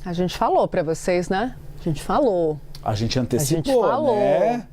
A gente falou para vocês, né? A gente falou. A gente antecipou, né?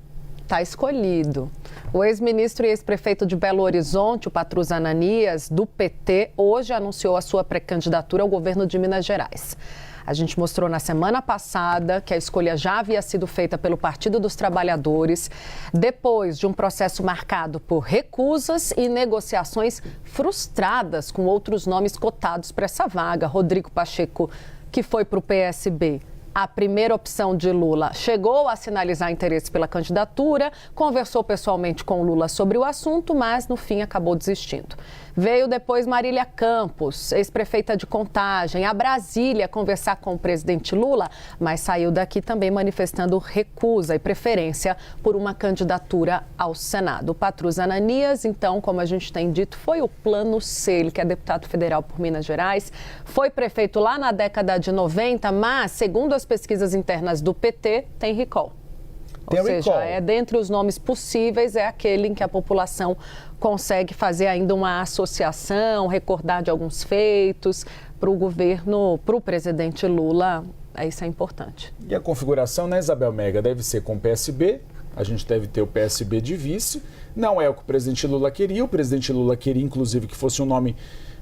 Tá escolhido. O ex-ministro e ex-prefeito de Belo Horizonte, o Patrus Ananias, do PT, hoje anunciou a sua pré-candidatura ao governo de Minas Gerais. A gente mostrou na semana passada que a escolha já havia sido feita pelo Partido dos Trabalhadores, depois de um processo marcado por recusas e negociações frustradas com outros nomes cotados para essa vaga. Rodrigo Pacheco, que foi para o PSB. A primeira opção de Lula chegou a sinalizar interesse pela candidatura, conversou pessoalmente com Lula sobre o assunto, mas no fim acabou desistindo. Veio depois Marília Campos, ex-prefeita de Contagem, a Brasília conversar com o presidente Lula, mas saiu daqui também manifestando recusa e preferência por uma candidatura ao Senado. O Patrus Ananias, então, como a gente tem dito, foi o plano C, ele que é deputado federal por Minas Gerais, foi prefeito lá na década de 90, mas, segundo as pesquisas internas do PT, tem recall. Ou seja, dentre os nomes possíveis, é aquele em que a população consegue fazer ainda uma associação, recordar de alguns feitos para o governo, para o presidente Lula. Isso é importante. E a configuração, né, Isabel Mega, deve ser com o PSB, a gente deve ter o PSB de vice, não é o que o presidente Lula queria, o presidente Lula queria, inclusive, que fosse um nome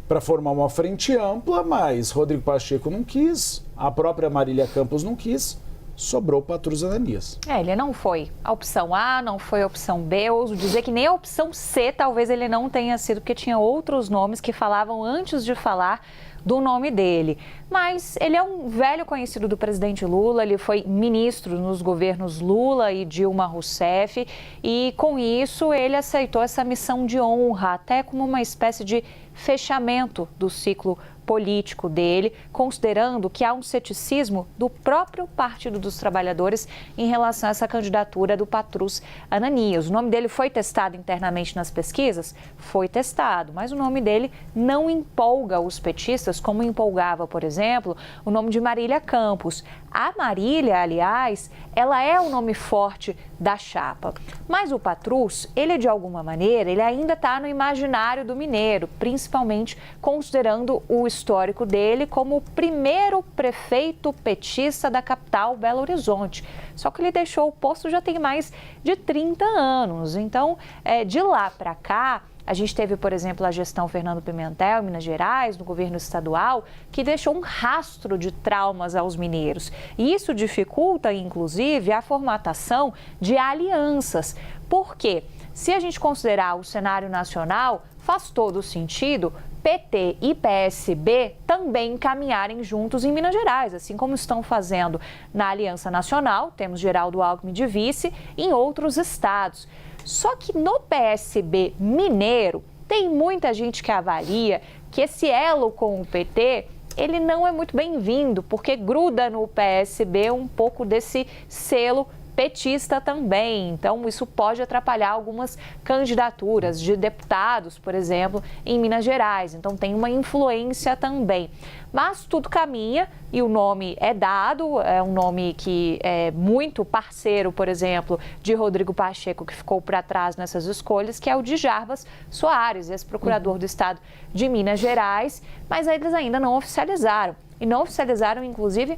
para formar uma frente ampla, mas Rodrigo Pacheco não quis, a própria Marília Campos não quis. Sobrou o Patrus Ananias. Ele não foi a opção A, não foi a opção B, eu ouso dizer que nem a opção C talvez ele não tenha sido, porque tinha outros nomes que falavam antes de falar do nome dele. Mas ele é um velho conhecido do presidente Lula, ele foi ministro nos governos Lula e Dilma Rousseff e com isso ele aceitou essa missão de honra, até como uma espécie de fechamento do ciclo político dele, considerando que há um ceticismo do próprio Partido dos Trabalhadores em relação a essa candidatura do Patrus Ananias. O nome dele foi testado internamente nas pesquisas? Foi testado, mas o nome dele não empolga os petistas como empolgava, por exemplo, o nome de Marília Campos. A Marília, aliás, ela é o nome forte da chapa. Mas o Patrus, ele de alguma maneira, ele ainda está no imaginário do mineiro, principalmente considerando o histórico dele como o primeiro prefeito petista da capital, Belo Horizonte. Só que ele deixou o posto já tem mais de 30 anos. Então, de lá para cá, a gente teve, por exemplo, a gestão Fernando Pimentel, em Minas Gerais, no governo estadual, que deixou um rastro de traumas aos mineiros. E isso dificulta, inclusive, a formatação de alianças. Por quê? Se a gente considerar o cenário nacional, faz todo sentido PT e PSB também caminharem juntos em Minas Gerais, assim como estão fazendo na Aliança Nacional, temos Geraldo Alckmin de vice, em outros estados. Só que no PSB mineiro, tem muita gente que avalia que esse elo com o PT, ele não é muito bem-vindo, porque gruda no PSB um pouco desse selo petista também. Então, isso pode atrapalhar algumas candidaturas de deputados, por exemplo, em Minas Gerais. Então, tem uma influência também. Mas tudo caminha e o nome é dado, é um nome que é muito parceiro, por exemplo, de Rodrigo Pacheco, que ficou para trás nessas escolhas, que é o de Jarbas Soares, ex-procurador do estado de Minas Gerais, mas eles ainda não oficializaram. E não oficializaram, inclusive,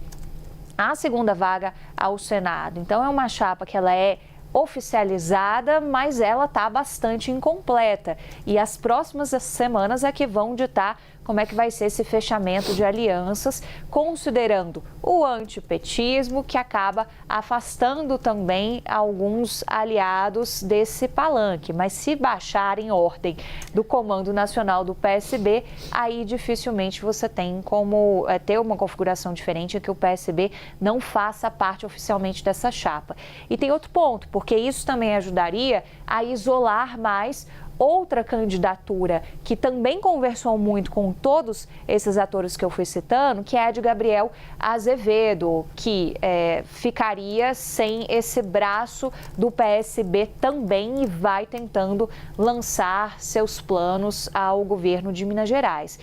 a segunda vaga ao Senado. Então, é uma chapa que ela é oficializada, mas ela está bastante incompleta. E as próximas semanas é que vão ditar como é que vai ser esse fechamento de alianças, considerando o antipetismo, que acaba afastando também alguns aliados desse palanque. Mas se baixarem ordem do Comando Nacional do PSB, aí dificilmente você tem como ter uma configuração diferente em que o PSB não faça parte oficialmente dessa chapa. E tem outro ponto, porque isso também ajudaria a isolar mais outra candidatura que também conversou muito com todos esses atores que eu fui citando, que é a de Gabriel Azevedo, que ficaria sem esse braço do PSB também e vai tentando lançar seus planos ao governo de Minas Gerais.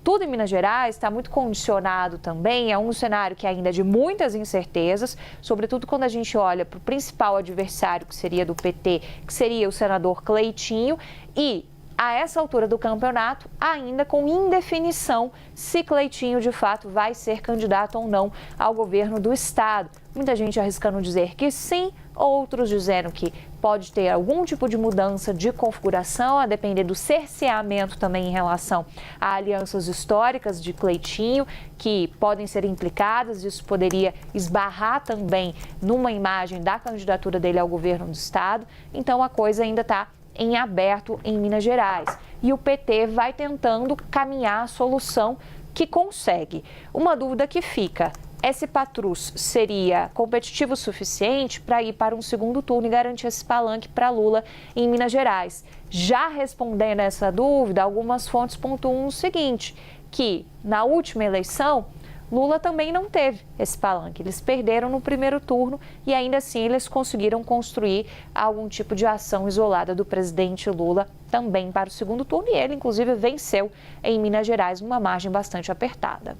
Tudo em Minas Gerais está muito condicionado também, é um cenário que ainda é de muitas incertezas, sobretudo quando a gente olha para o principal adversário, que seria do PT, que seria o senador Cleitinho, e a essa altura do campeonato, ainda com indefinição se Cleitinho de fato vai ser candidato ou não ao governo do estado. Muita gente arriscando dizer que sim, outros dizendo que pode ter algum tipo de mudança de configuração, a depender do cerceamento também em relação a alianças históricas de Cleitinho, que podem ser implicadas. Isso poderia esbarrar também numa imagem da candidatura dele ao governo do estado. Então a coisa ainda está em aberto em Minas Gerais. E o PT vai tentando caminhar a solução que consegue. Uma dúvida que fica: esse Patrus seria competitivo o suficiente para ir para um segundo turno e garantir esse palanque para Lula em Minas Gerais? Já respondendo essa dúvida, algumas fontes pontuam o seguinte, que na última eleição Lula também não teve esse palanque. Eles perderam no primeiro turno e ainda assim eles conseguiram construir algum tipo de ação isolada do presidente Lula também para o segundo turno, e ele inclusive venceu em Minas Gerais numa margem bastante apertada.